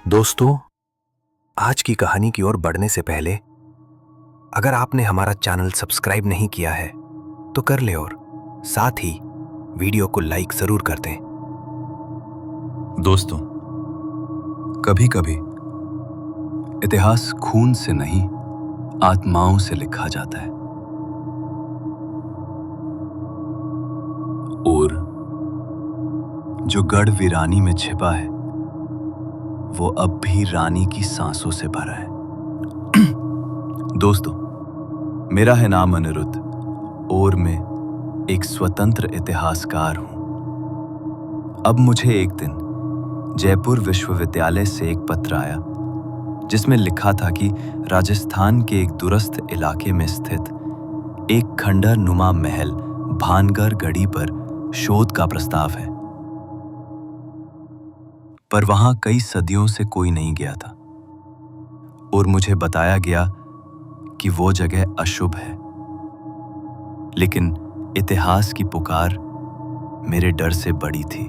दोस्तों, आज की कहानी की ओर बढ़ने से पहले अगर आपने हमारा चैनल सब्सक्राइब नहीं किया है तो कर ले और साथ ही वीडियो को लाइक जरूर कर दें। दोस्तों, कभी कभी इतिहास खून से नहीं आत्माओं से लिखा जाता है। और जो गढ़ वीरानी में छिपा है वो अब भी रानी की सांसों से भरा है। दोस्तों, मेरा है नाम अनिरुद्ध और मैं एक स्वतंत्र इतिहासकार हूं। अब मुझे एक दिन जयपुर विश्वविद्यालय से एक पत्र आया जिसमें लिखा था कि राजस्थान के एक दूरस्थ इलाके में स्थित एक खंडहर नुमा महल भानगढ़ गढ़ी पर शोध का प्रस्ताव है। पर वहां कई सदियों से कोई नहीं गया था और मुझे बताया गया कि वो जगह अशुभ है। लेकिन इतिहास की पुकार मेरे डर से बड़ी थी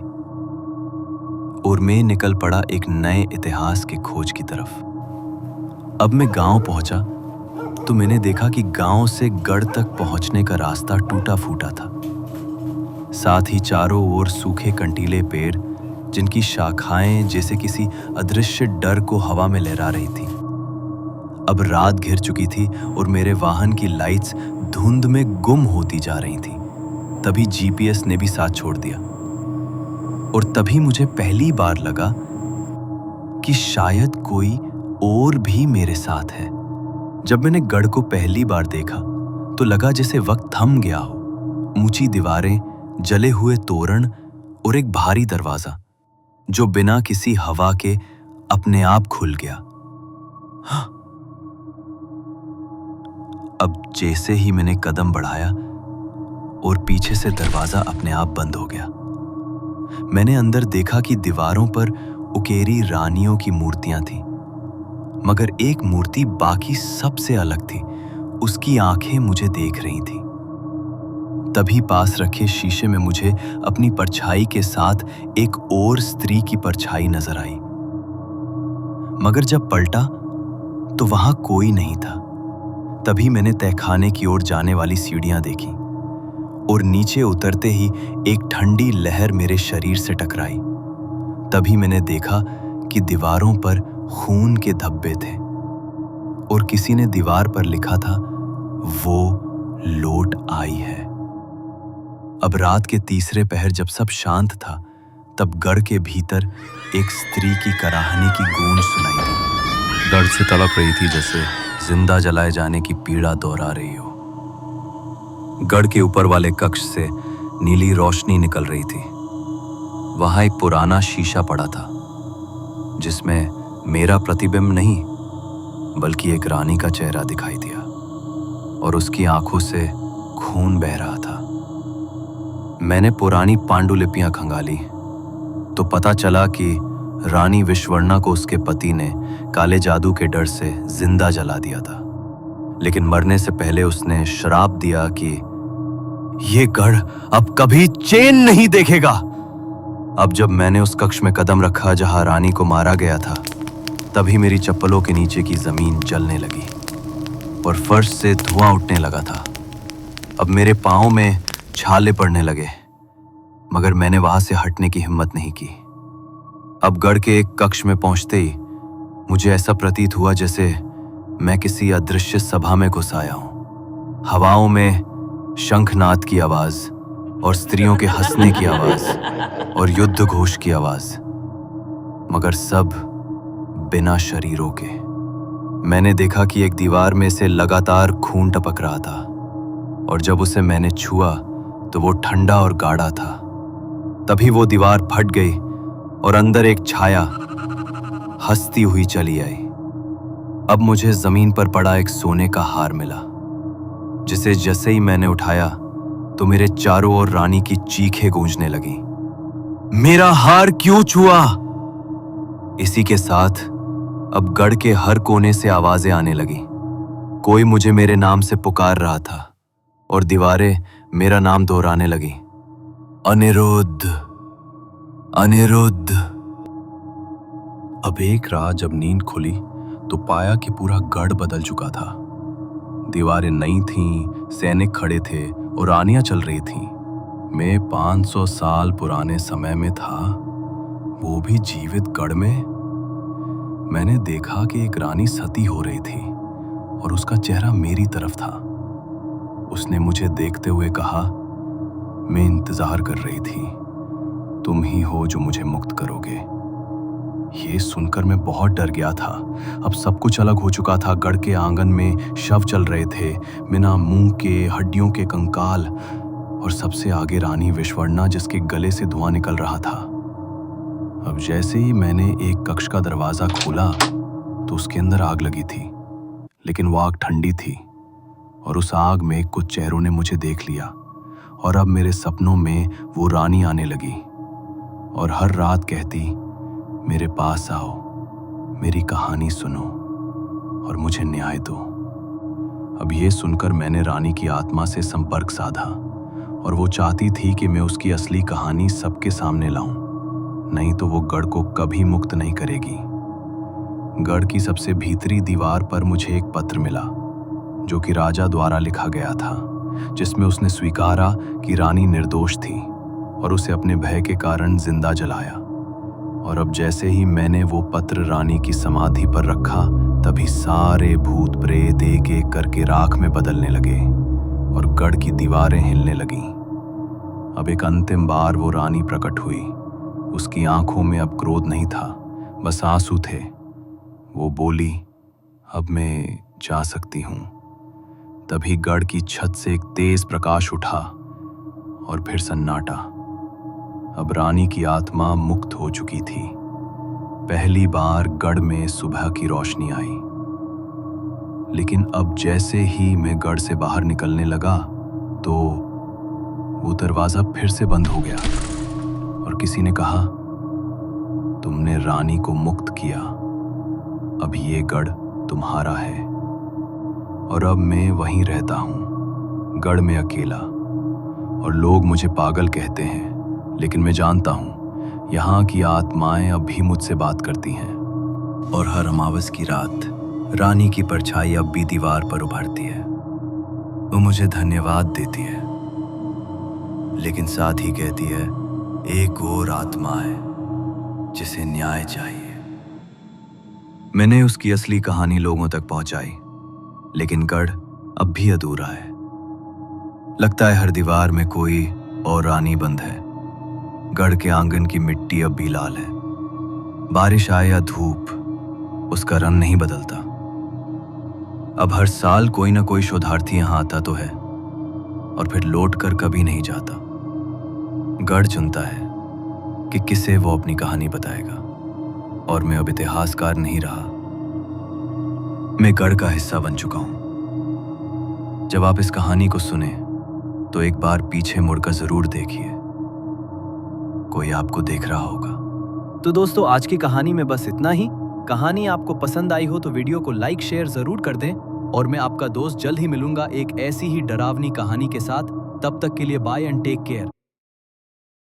और मैं निकल पड़ा एक नए इतिहास की खोज की तरफ। अब मैं गांव पहुंचा तो मैंने देखा कि गांव से गढ़ तक पहुंचने का रास्ता टूटा फूटा था। साथ ही चारों ओर सूखे कंटीले पेड़ जिनकी शाखाएं जैसे किसी अदृश्य डर को हवा में लहरा रही थी। अब रात घिर चुकी थी और मेरे वाहन की लाइट्स धुंध में गुम होती जा रही थी। तभी जीपीएस ने भी साथ छोड़ दिया और तभी मुझे पहली बार लगा कि शायद कोई और भी मेरे साथ है। जब मैंने गढ़ को पहली बार देखा तो लगा जैसे वक्त थम गया हो। ऊंची दीवारें, जले हुए तोरण और एक भारी दरवाजा जो बिना किसी हवा के अपने आप खुल गया। हाँ। अब जैसे ही मैंने कदम बढ़ाया और पीछे से दरवाजा अपने आप बंद हो गया। मैंने अंदर देखा कि दीवारों पर उकेरी रानियों की मूर्तियां थीं, मगर एक मूर्ति बाकी सबसे अलग थी। उसकी आंखें मुझे देख रही थीं। तभी पास रखे शीशे में मुझे अपनी परछाई के साथ एक और स्त्री की परछाई नजर आई, मगर जब पलटा तो वहां कोई नहीं था। तभी मैंने तहखाने की ओर जाने वाली सीढ़ियां देखी और नीचे उतरते ही एक ठंडी लहर मेरे शरीर से टकराई। तभी मैंने देखा कि दीवारों पर खून के धब्बे थे और किसी ने दीवार पर लिखा था, वो लौट आई है। अब रात के तीसरे पहर जब सब शांत था तब गढ़ के भीतर एक स्त्री की कराहने की गूंज सुनाई दी। दर्द से तड़प रही थी, जैसे जिंदा जलाए जाने की पीड़ा दोहरा रही हो। गढ़ के ऊपर वाले कक्ष से नीली रोशनी निकल रही थी। वहां एक पुराना शीशा पड़ा था जिसमें मेरा प्रतिबिंब नहीं बल्कि एक रानी का चेहरा दिखाई दिया और उसकी आंखों से खून बह रहा था। मैंने पुरानी पांडुलिपियां खंगाली तो पता चला कि रानी विश्ववर्णा को उसके पति ने काले जादू के डर से जिंदा जला दिया था। लेकिन मरने से पहले उसने श्राप दिया कि ये गढ़ अब कभी चैन नहीं देखेगा। अब जब मैंने उस कक्ष में कदम रखा जहां रानी को मारा गया था, तभी मेरी चप्पलों के नीचे की जमीन जलने लगी और फर्श से धुआं उठने लगा था। अब मेरे पांव में छाले पड़ने लगे, मगर मैंने वहां से हटने की हिम्मत नहीं की। अब गढ़ के एक कक्ष में पहुंचते ही मुझे ऐसा प्रतीत हुआ जैसे मैं किसी अदृश्य सभा में घुस आया हूं। हवाओं में शंखनाद की आवाज और स्त्रियों के हंसने की आवाज और युद्ध घोष की आवाज, मगर सब बिना शरीरों के। मैंने देखा कि एक दीवार में से लगातार खून टपक रहा था और जब उसे मैंने छुआ तो वो ठंडा और गाढ़ा था। तभी वो दीवार फट गई और अंदर एक छाया हंसती हुई चली आई। अब मुझे जमीन पर पड़ा एक सोने का हार मिला, जिसे जैसे ही मैंने उठाया तो मेरे चारों ओर रानी की चीखें गूंजने लगी, मेरा हार क्यों छुआ? इसी के साथ अब गढ़ के हर कोने से आवाजें आने लगी। कोई मुझे मेरे नाम से पुकार रहा था और दीवारें मेरा नाम दोहराने लगी, अनिरुद्ध, अनिरुद्ध। अब एक रात जब नींद खुली तो पाया कि पूरा गढ़ बदल चुका था। दीवारें नई थीं, सैनिक खड़े थे और रानियां चल रही थीं। मैं 500 साल पुराने समय में था, वो भी जीवित गढ़ में। मैंने देखा कि एक रानी सती हो रही थी और उसका चेहरा मेरी तरफ था। उसने मुझे देखते हुए कहा, मैं इंतजार कर रही थी, तुम ही हो जो मुझे मुक्त करोगे। ये सुनकर मैं बहुत डर गया था। अब सब कुछ अलग हो चुका था। गढ़ के आंगन में शव चल रहे थे, बिना मुंह के, हड्डियों के कंकाल, और सबसे आगे रानी विश्ववर्णा जिसके गले से धुआं निकल रहा था। अब जैसे ही मैंने एक कक्ष का दरवाजा खोला तो उसके अंदर आग लगी थी, लेकिन वो आग ठंडी थी और उस आग में कुछ चेहरों ने मुझे देख लिया। और अब मेरे सपनों में वो रानी आने लगी और हर रात कहती, मेरे पास आओ, मेरी कहानी सुनो और मुझे न्याय दो। अब ये सुनकर मैंने रानी की आत्मा से संपर्क साधा और वो चाहती थी कि मैं उसकी असली कहानी सबके सामने लाऊं, नहीं तो वो गढ़ को कभी मुक्त नहीं करेगी। गढ़ की सबसे भीतरी दीवार पर मुझे एक पत्र मिला जो कि राजा द्वारा लिखा गया था, जिसमें उसने स्वीकारा कि रानी निर्दोष थी और उसे अपने भय के कारण जिंदा जलाया। और अब जैसे ही मैंने वो पत्र रानी की समाधि पर रखा, तभी सारे भूत प्रेत एक एक करके राख में बदलने लगे और गढ़ की दीवारें हिलने लगीं। अब एक अंतिम बार वो रानी प्रकट हुई। उसकी आंखों में अब क्रोध नहीं था, बस आंसू थे। वो बोली, अब मैं जा सकती हूं। तभी गढ़ की छत से एक तेज प्रकाश उठा और फिर सन्नाटा। अब रानी की आत्मा मुक्त हो चुकी थी। पहली बार गढ़ में सुबह की रोशनी आई। लेकिन अब जैसे ही मैं गढ़ से बाहर निकलने लगा तो वो दरवाजा फिर से बंद हो गया और किसी ने कहा, तुमने रानी को मुक्त किया, अब ये गढ़ तुम्हारा है। और अब मैं वहीं रहता हूं, गढ़ में अकेला, और लोग मुझे पागल कहते हैं, लेकिन मैं जानता हूं यहाँ की आत्माएं अब भी मुझसे बात करती हैं। और हर अमावस की रात रानी की परछाई अब भी दीवार पर उभरती है। वो मुझे धन्यवाद देती है, लेकिन साथ ही कहती है, एक और आत्मा है जिसे न्याय चाहिए। मैंने उसकी असली कहानी लोगों तक पहुंचाई, लेकिन गढ़ अब भी अधूरा है। लगता है हर दीवार में कोई और रानी बंद है। गढ़ के आंगन की मिट्टी अब भी लाल है। बारिश आए या धूप, उसका रंग नहीं बदलता। अब हर साल कोई ना कोई शोधार्थी यहाँ आता तो है और फिर लौट कर कभी नहीं जाता। गढ़ चुनता है कि किसे वो अपनी कहानी बताएगा, और मैं अब इतिहासकार नहीं रहा, मैं गढ़ का हिस्सा बन चुका हूं। जब आप इस कहानी को सुने तो एक बार पीछे मुड़कर जरूर देखिए, कोई आपको देख रहा होगा। तो दोस्तों, आज की कहानी में बस इतना ही। कहानी आपको पसंद आई हो तो वीडियो को लाइक शेयर जरूर कर दें, और मैं आपका दोस्त जल्द ही मिलूंगा एक ऐसी ही डरावनी कहानी के साथ। तब तक के लिए बाय एंड टेक केयर।